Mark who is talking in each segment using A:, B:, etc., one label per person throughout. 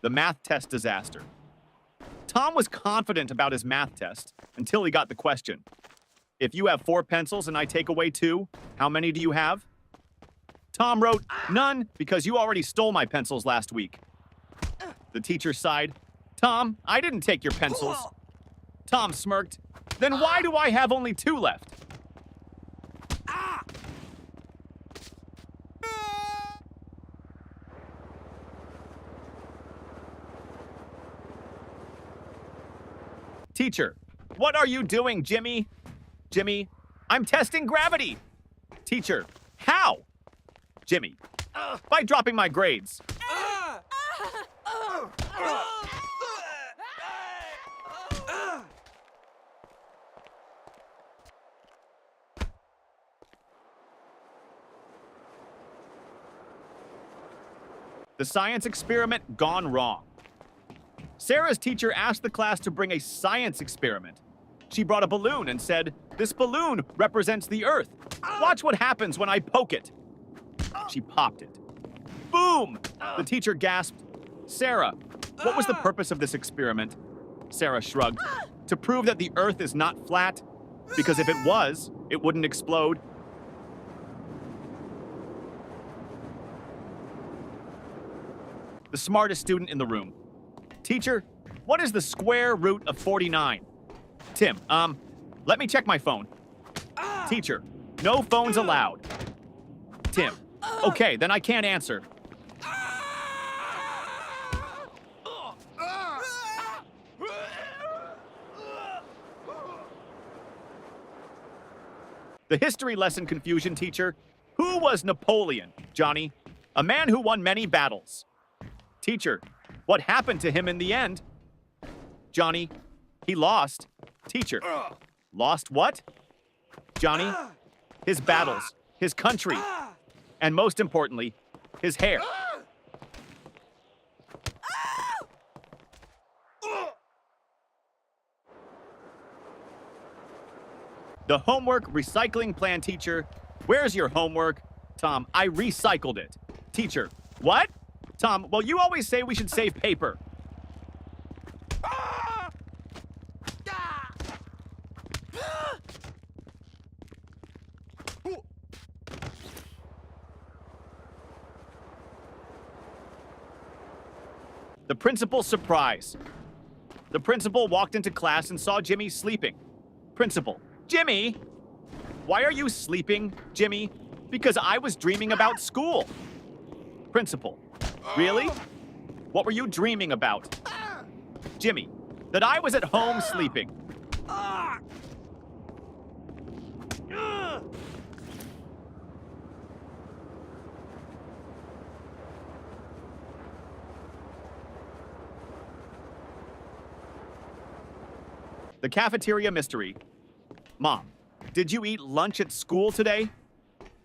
A: The math test disaster. Tom was confident about his math test until he got the question. If you have 4 pencils and I take away 2, how many do you have? Tom wrote, none, because you already stole my pencils last week. The teacher sighed. Tom, I didn't take your pencils. Tom smirked. Then why do I have only 2 left? Teacher, what are you doing, Jimmy? Jimmy, I'm testing gravity. Teacher, how? Jimmy, by dropping my grades. The science experiment gone wrong. Sarah's teacher asked the class to bring a science experiment. She brought a balloon and said, "This balloon represents the Earth. Watch what happens when I poke it." She popped it. Boom! The teacher gasped, "Sarah, what was the purpose of this experiment?" Sarah shrugged. "To prove that the Earth is not flat, because if it was, it wouldn't explode." The smartest student in the room. Teacher, what is the square root of 49? Tim, let me check my phone. Teacher, no phones allowed. Tim, okay, then I can't answer. The history lesson confusion teacher. Who was Napoleon, Johnny? A man who won many battles. Teacher, what happened to him in the end? Johnny, he lost. Teacher, lost what? Johnny, his battles, his country, and most importantly, his hair. The homework recycling plan teacher. Where's your homework? Tom, I recycled it. Teacher, what? Tom, well, you always say we should save paper. The principal's surprise. The principal walked into class and saw Jimmy sleeping. Principal, Jimmy! Why are you sleeping, Jimmy? Because I was dreaming about school. Principal, really? What were you dreaming about? Jimmy, that I was at home sleeping. The cafeteria mystery. Mom, did you eat lunch at school today?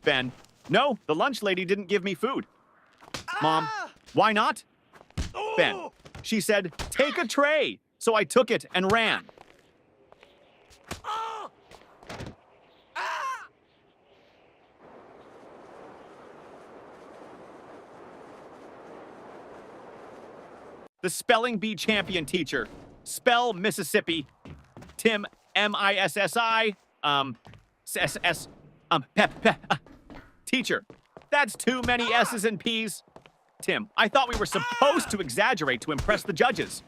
A: Ben, no, the lunch lady didn't give me food. Mom, why not? Ben, she said, take a tray. So I took it and ran. The spelling bee champion teacher. Spell Mississippi. Tim, M-I-S-S-I, S-S, Teacher, that's too many S's and P's. Tim, I thought we were supposed to exaggerate to impress the judges.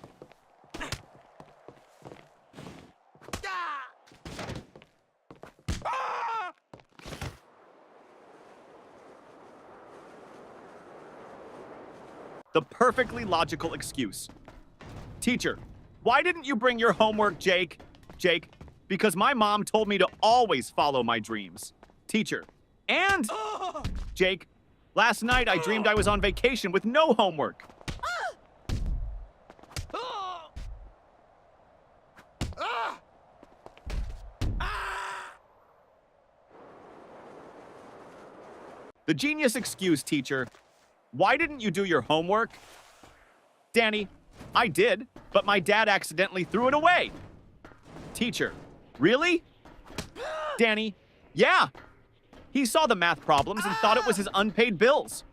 A: The perfectly logical excuse. Teacher, why didn't you bring your homework, Jake? Jake, because my mom told me to always follow my dreams. Teacher, and Jake, last night I dreamed I was on vacation with no homework. The genius excuse, teacher. Why didn't you do your homework? Danny, I did, but my dad accidentally threw it away. Teacher, really? Danny, yeah. He saw the math problems and thought it was his unpaid bills.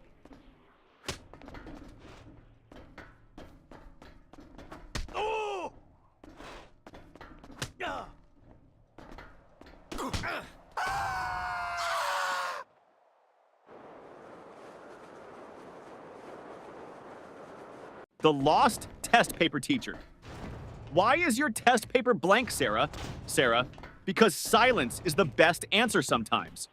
A: The lost test paper teacher. Why is your test paper blank, Sarah? Sarah, because silence is the best answer sometimes.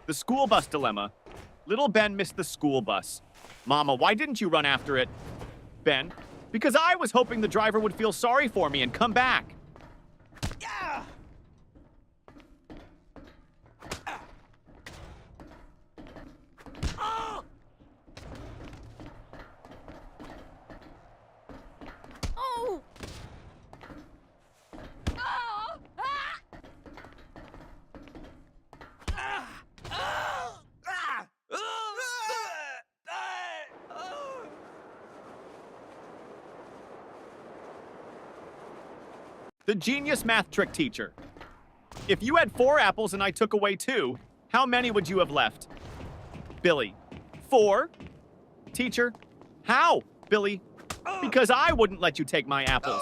A: The school bus dilemma. Little Ben missed the school bus. Mama, why didn't you run after it? Ben, because I was hoping the driver would feel sorry for me and come back. Yeah. Oh. Oh. The genius math trick teacher. If you had 4 apples and I took away 2, how many would you have left? Billy, 4? Teacher, how? Billy, because I wouldn't let you take my apples.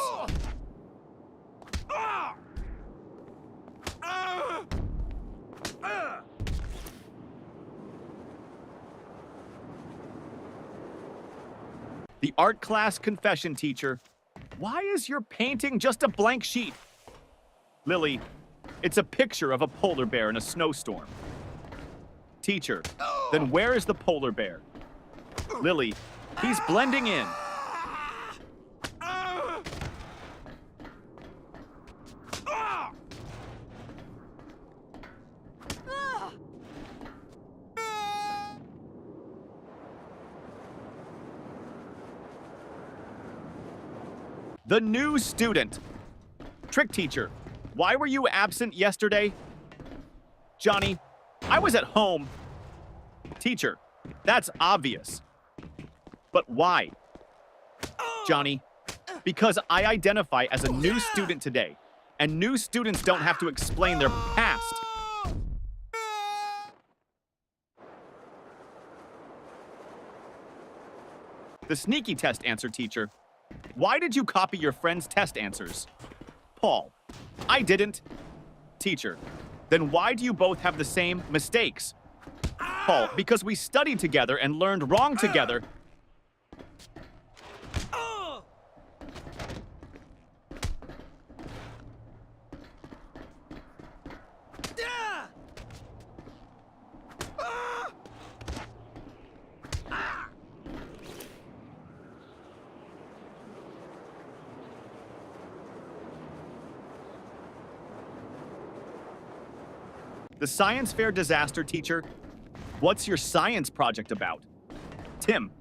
A: The art class confession teacher. Why is your painting just a blank sheet? Lily, it's a picture of a polar bear in a snowstorm. Teacher, then where is the polar bear? Lily, he's blending in. The new student. Trick teacher, why were you absent yesterday? Johnny, I was at home. Teacher, that's obvious. But why? Johnny, because I identify as a new student today, and new students don't have to explain their past. The sneaky test answer teacher. Why did you copy your friend's test answers? Paul, I didn't. Teacher, then why do you both have the same mistakes? Paul, because we studied together and learned wrong together. The science fair disaster teacher. What's your science project about? Tim,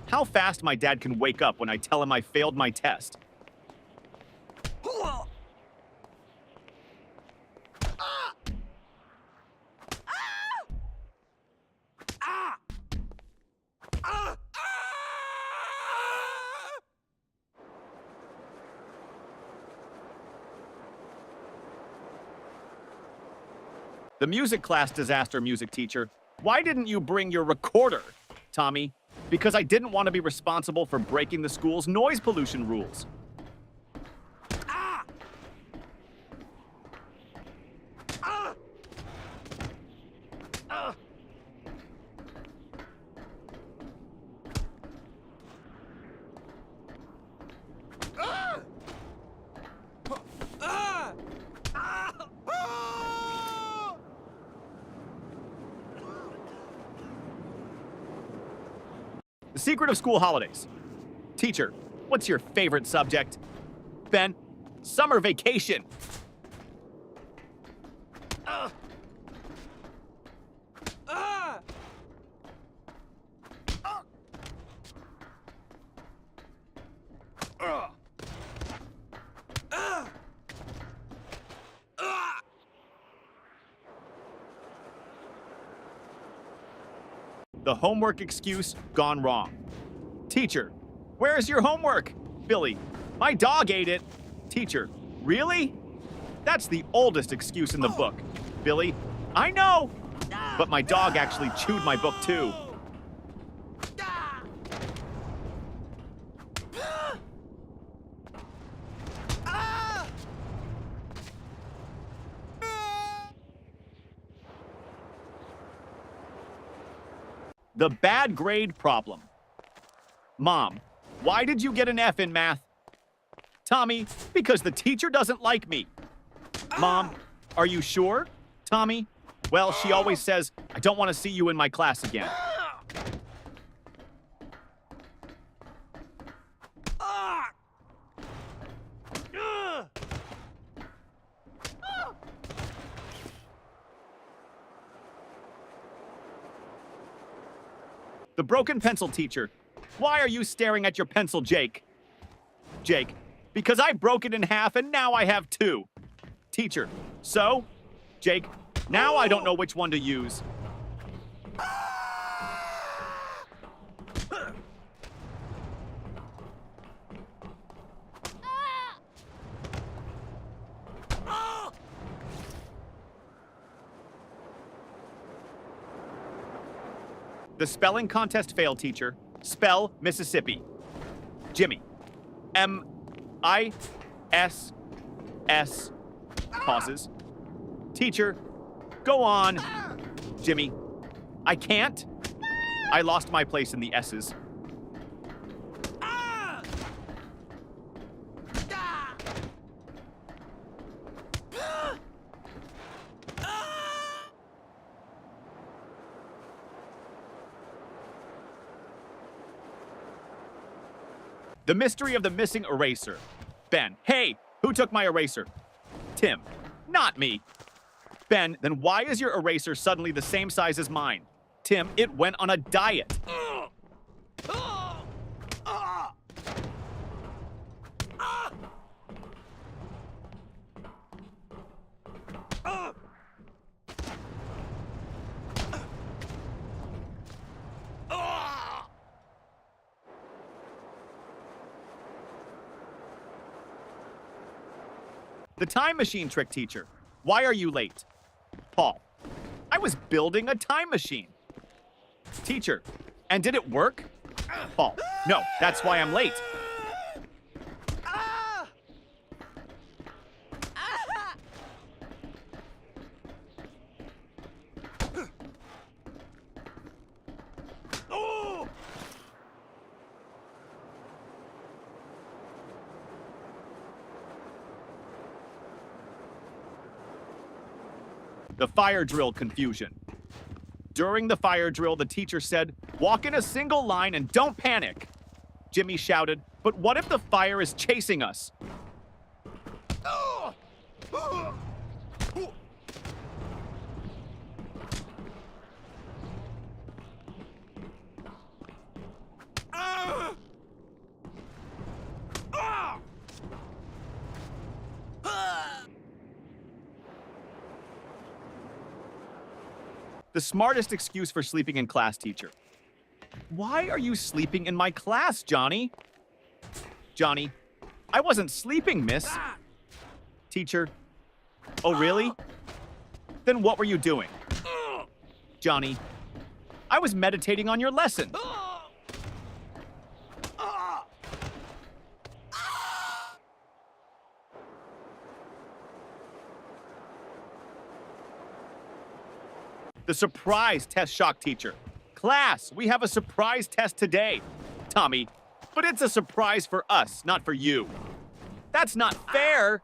A: how fast my dad can wake up when I tell him I failed my test. The music class disaster music teacher. Why didn't you bring your recorder? Tommy, because I didn't want to be responsible for breaking the school's noise pollution rules. The secret of school holidays. Teacher, what's your favorite subject? Ben, summer vacation. The homework excuse gone wrong. Teacher, where's your homework? Billy, my dog ate it. Teacher, really? That's the oldest excuse in the book. Billy, I know. But my dog actually chewed my book too. The bad grade problem. Mom, why did you get an F in math? Tommy, because the teacher doesn't like me. Mom, are you sure? Tommy, well, she always says, I don't want to see you in my class again. The broken pencil teacher. Why are you staring at your pencil, Jake? Jake, because I broke it in half and now I have two. Teacher, so? Jake, now I don't know which one to use. The spelling contest failed, teacher. Spell Mississippi. Jimmy. M-I-S-S. Pauses. Teacher, go on. Jimmy. I can't. I lost my place in the S's. The mystery of the missing eraser. Ben, hey, who took my eraser? Tim, not me. Ben, then why is your eraser suddenly the same size as mine? Tim, it went on a diet. The time machine trick teacher. Why are you late? Paul. I was building a time machine. Teacher. And did it work? Paul. No, that's why I'm late. The fire drill confusion. During the fire drill, the teacher said, walk in a single line and don't panic. Jimmy shouted, but what if the fire is chasing us? The smartest excuse for sleeping in class, teacher. Why are you sleeping in my class, Johnny? Johnny, I wasn't sleeping, miss. Teacher, oh really? Then what were you doing? Johnny, I was meditating on your lesson. The surprise test shock teacher. Class, we have a surprise test today. Tommy, but it's a surprise for us, not for you. That's not fair.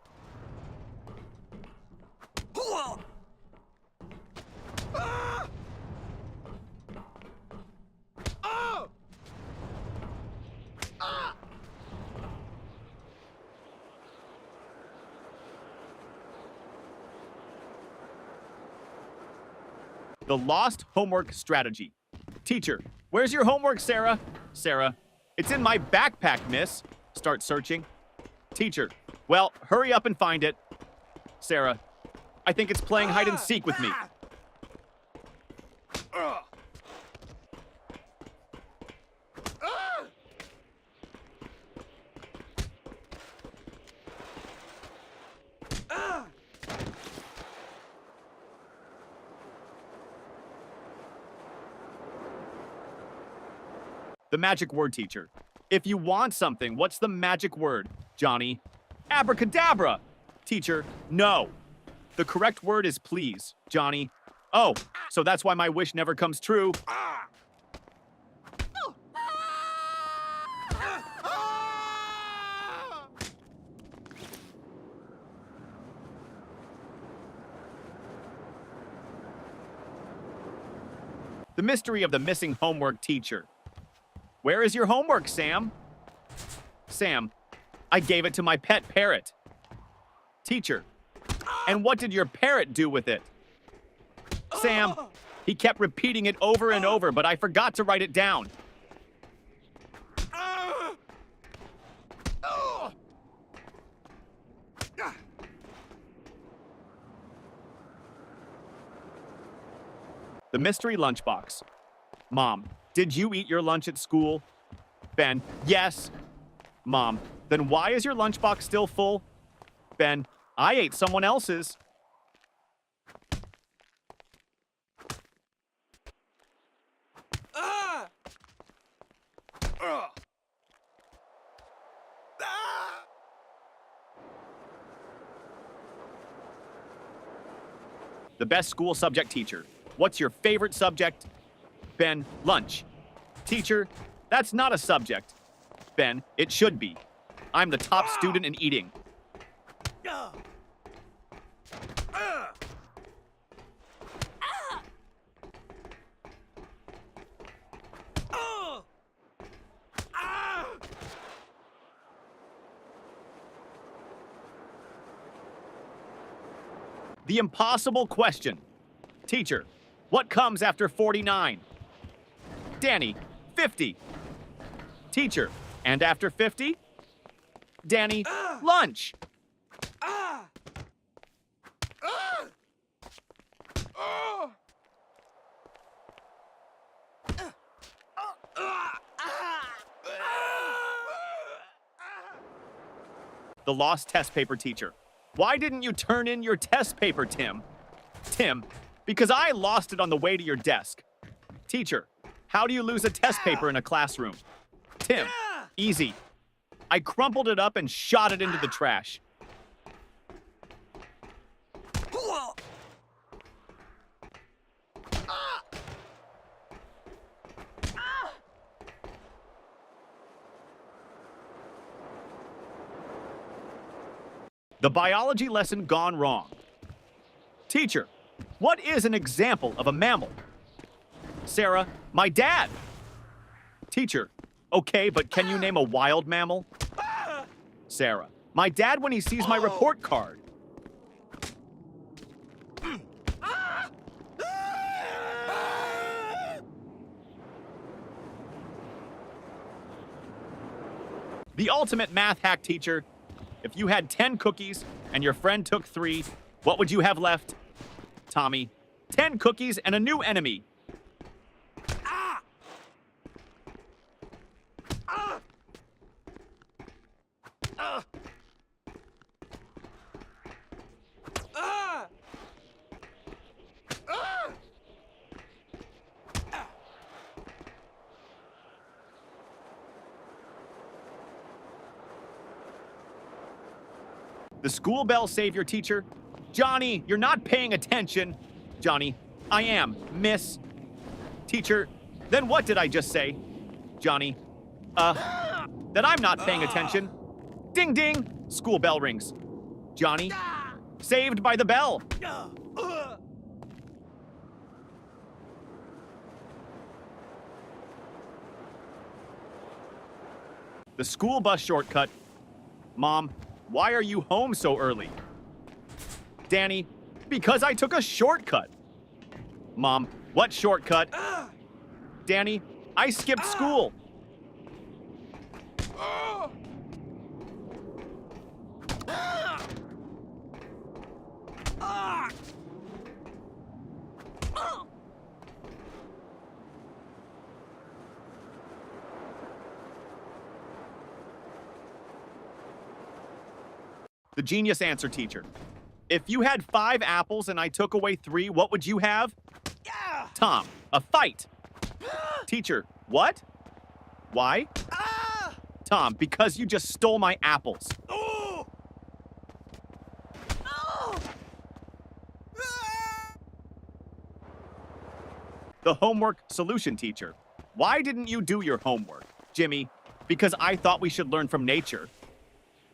A: The lost homework strategy. Teacher, where's your homework, Sarah? Sarah, it's in my backpack, miss. Start searching. Teacher, well, hurry up and find it. Sarah, I think it's playing hide and seek with me. The magic word, teacher. If you want something, what's the magic word, Johnny? Abracadabra! Teacher, no. The correct word is please, Johnny. Oh, so that's why my wish never comes true. The mystery of the missing homework teacher. Where is your homework, Sam? Sam, I gave it to my pet parrot. Teacher, and what did your parrot do with it? Sam, he kept repeating it over and over, but I forgot to write it down. The mystery lunchbox. Mom, did you eat your lunch at school? Ben, yes. Mom, then why is your lunchbox still full? Ben, I ate someone else's. The best school subject teacher. What's your favorite subject? Ben, lunch. Teacher, that's not a subject. Ben, it should be. I'm the top student in eating. The impossible question. Teacher, what comes after 49? Danny, 50. Teacher, and after 50? Danny, lunch. The lost test paper teacher. Why didn't you turn in your test paper, Tim? Tim, because I lost it on the way to your desk. Teacher, how do you lose a test paper in a classroom? Tim, easy. I crumpled it up and shot it into the trash. The biology lesson gone wrong. Teacher, what is an example of a mammal? Sarah, my dad. Teacher, okay, but can you name a wild mammal? Sarah, my dad when he sees my report card. The ultimate math hack teacher. If you had 10 cookies and your friend took 3, what would you have left? Tommy, 10 cookies and a new enemy. The school bell savior teacher. Johnny, you're not paying attention. Johnny, I am, miss. Teacher, then what did I just say? Johnny, that I'm not paying attention. Ding ding, school bell rings. Johnny, saved by the bell. The school bus shortcut. Mom, why are you home so early? Danny, because I took a shortcut. Mom, what shortcut? Danny, I skipped school. The genius answer teacher. If you had 5 apples and I took away 3, what would you have? Tom, a fight. Teacher, what? Why? Tom, because you just stole my apples. The homework solution teacher. Why didn't you do your homework? Jimmy, because I thought we should learn from nature.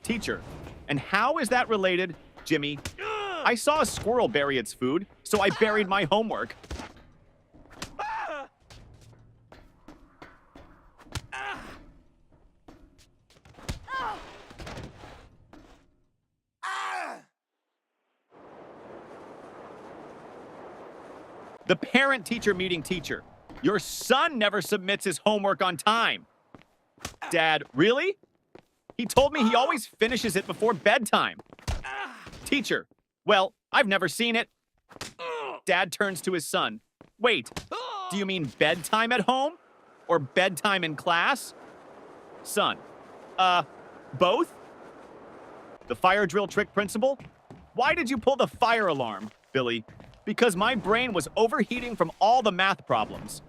A: Teacher, and how is that related? Jimmy, I saw a squirrel bury its food, so I buried my homework. The parent-teacher meeting teacher. Your son never submits his homework on time. Dad, really? He told me he always finishes it before bedtime. Teacher, well, I've never seen it. Dad turns to his son. Wait, do you mean bedtime at home? Or bedtime in class? Son, both? The fire drill trick principal? Why did you pull the fire alarm, Billy? Because my brain was overheating from all the math problems.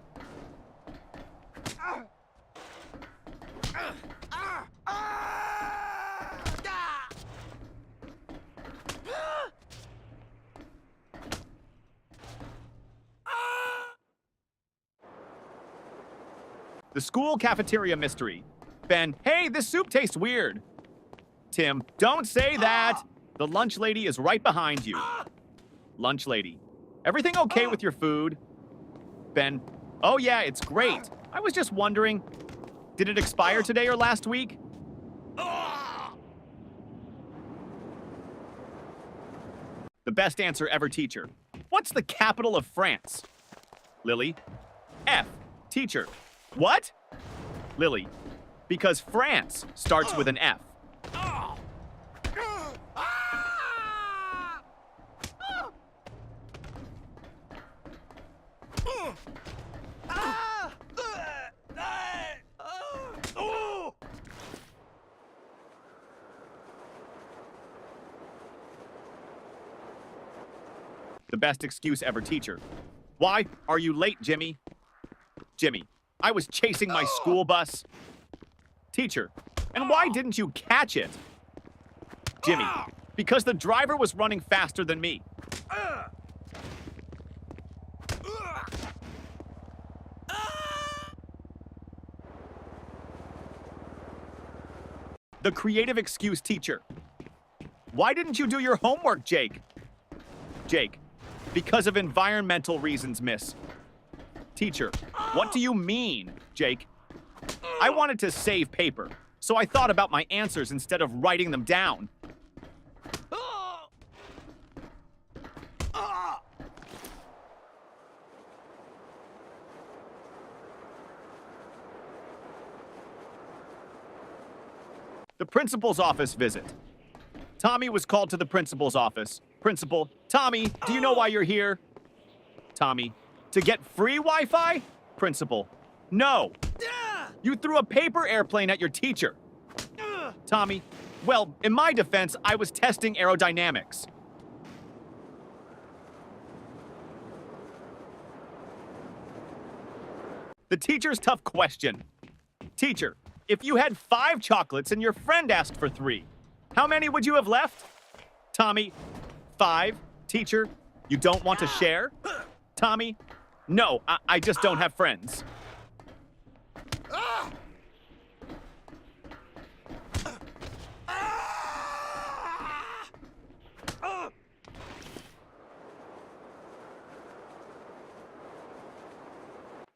A: The school cafeteria mystery. Ben, hey, this soup tastes weird. Tim, don't say that. The lunch lady is right behind you. Lunch lady, everything okay with your food? Ben, oh yeah, it's great. I was just wondering, did it expire today or last week? The best answer ever teacher. What's the capital of France? Lily, F. Teacher, what? Lily, because France starts with an F. The best excuse ever teacher. Why are you late, Jimmy? Jimmy, I was chasing my school bus. Teacher, and why didn't you catch it? Jimmy, because the driver was running faster than me. The creative excuse teacher. Why didn't you do your homework, Jake? Jake, because of environmental reasons, miss. Teacher, what do you mean, Jake? I wanted to save paper, so I thought about my answers instead of writing them down. The principal's office visit. Tommy was called to the principal's office. Principal, Tommy, do you know why you're here? Tommy, to get free Wi-Fi? Principal, no. You threw a paper airplane at your teacher. Tommy, well, in my defense, I was testing aerodynamics. The teacher's tough question. Teacher, if you had 5 chocolates and your friend asked for 3, how many would you have left? Tommy, 5. Teacher, you don't want to share? Tommy, no, I just don't have friends.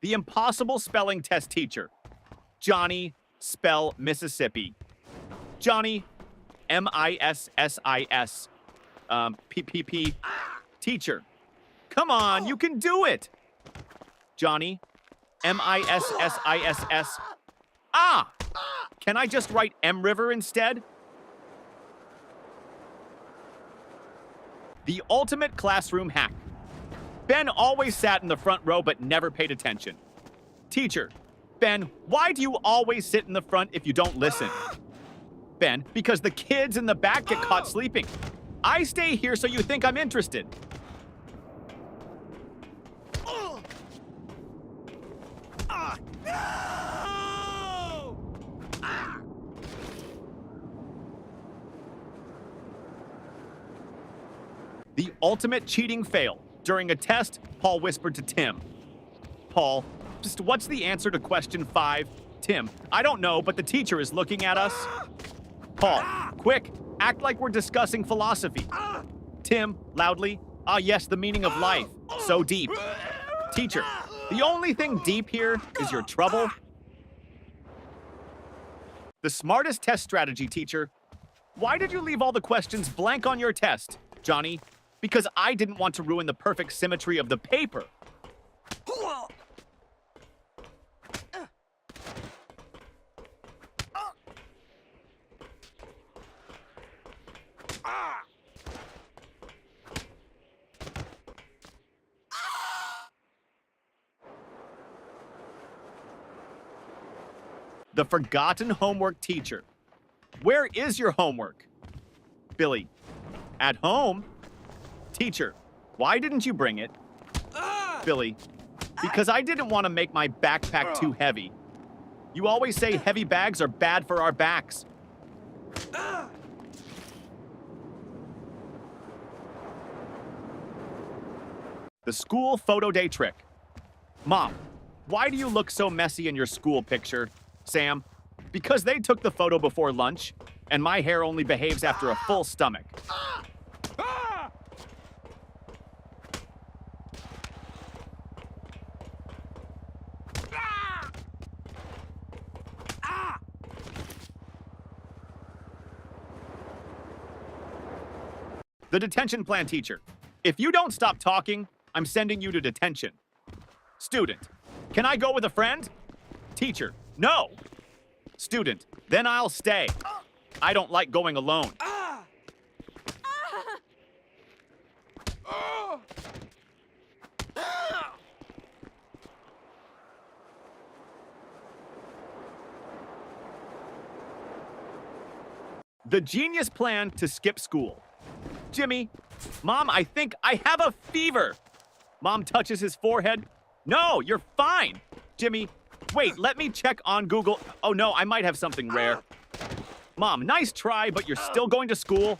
A: The impossible spelling test teacher. Johnny, spell Mississippi. Johnny, M-I-S-S-I-S. P-P-P. Teacher, come on, you can do it. Johnny, M-I-S-S-I-S-S. Ah! Can I just write M River instead? The ultimate classroom hack. Ben always sat in the front row but never paid attention. Teacher, Ben, why do you always sit in the front if you don't listen? Ben, because the kids in the back get caught sleeping. I stay here so you think I'm interested. The ultimate cheating fail. During a test, Paul whispered to Tim. Paul, just what's the answer to question 5? Tim, I don't know, but the teacher is looking at us. Paul, quick, act like we're discussing philosophy. Tim, loudly, ah yes, the meaning of life. So deep. Teacher, the only thing deep here is your trouble. The smartest test strategy, teacher. Why did you leave all the questions blank on your test, Johnny? Because I didn't want to ruin the perfect symmetry of the paper. The forgotten homework teacher. Where is your homework? Billy, at home? Teacher, why didn't you bring it? Billy, because I didn't want to make my backpack too heavy. You always say heavy bags are bad for our backs. The school photo day trick. Mom, why do you look so messy in your school picture? Sam, because they took the photo before lunch, and my hair only behaves after a full stomach. The detention plan teacher. If you don't stop talking, I'm sending you to detention. Student, can I go with a friend? Teacher, no. Student, then I'll stay. I don't like going alone. The genius plan to skip school. Jimmy, Mom, I think I have a fever. Mom touches his forehead. No, you're fine. Jimmy, wait, let me check on Google. Oh no, I might have something rare. Mom, nice try, but you're still going to school.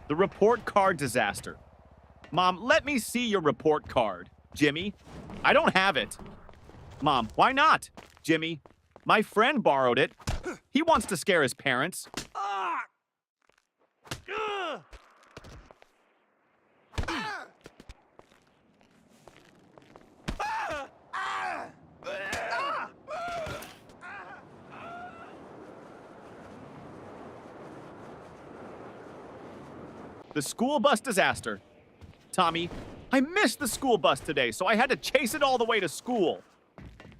A: The report card disaster. Mom, let me see your report card. Jimmy, I don't have it. Mom, why not? Jimmy, my friend borrowed it. He wants to scare his parents. The school bus disaster. Tommy, I missed the school bus today, so I had to chase it all the way to school.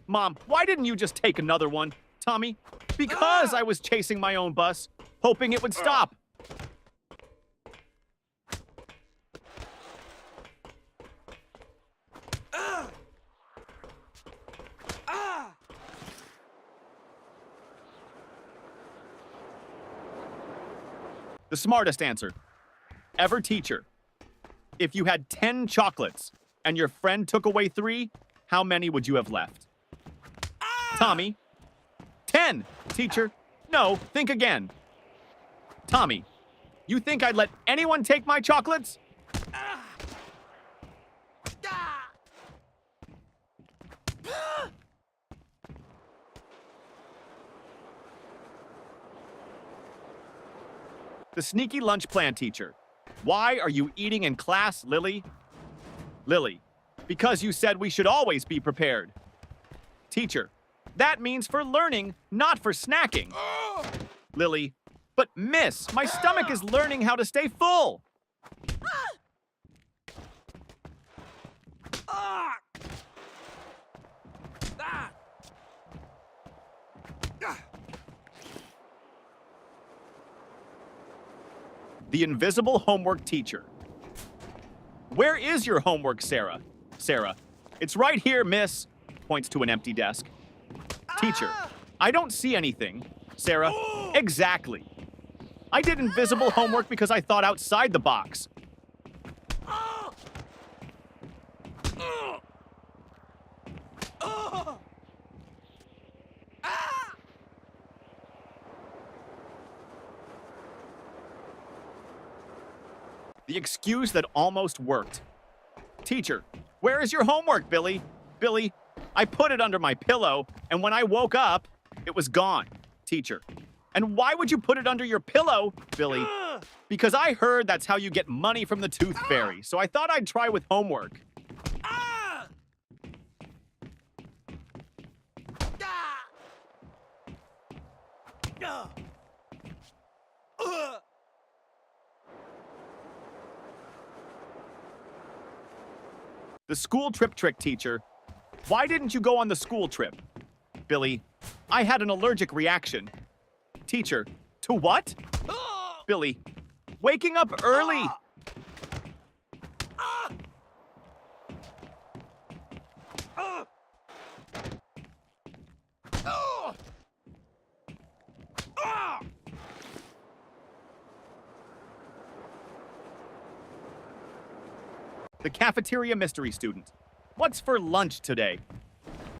A: Mom, why didn't you just take another one? Tommy, because I was chasing my own bus, hoping it would stop. The smartest answer. Ever teacher. If you had 10 chocolates and your friend took away 3, how many would you have left? Tommy. 10, teacher. No, think again. Tommy, you think I'd let anyone take my chocolates? The sneaky lunch plan teacher. Why are you eating in class, Lily? Lily, because you said we should always be prepared. Teacher, that means for learning, not for snacking. Lily, but miss, my stomach is learning how to stay full. The invisible homework teacher. Where is your homework, Sarah? Sarah, it's right here, miss. Points to an empty desk. Teacher, I don't see anything. Sarah, exactly. I did invisible homework because I thought outside the box. The excuse that almost worked. Teacher, where is your homework, Billy? Billy, I put it under my pillow, and when I woke up, it was gone. Teacher, and why would you put it under your pillow, Billy? Because I heard that's how you get money from the Tooth Fairy, so I thought I'd try with homework. The school trip trick, teacher. Why didn't you go on the school trip? Billy, I had an allergic reaction. Teacher, to what? Billy, waking up early. The cafeteria mystery student. What's for lunch today?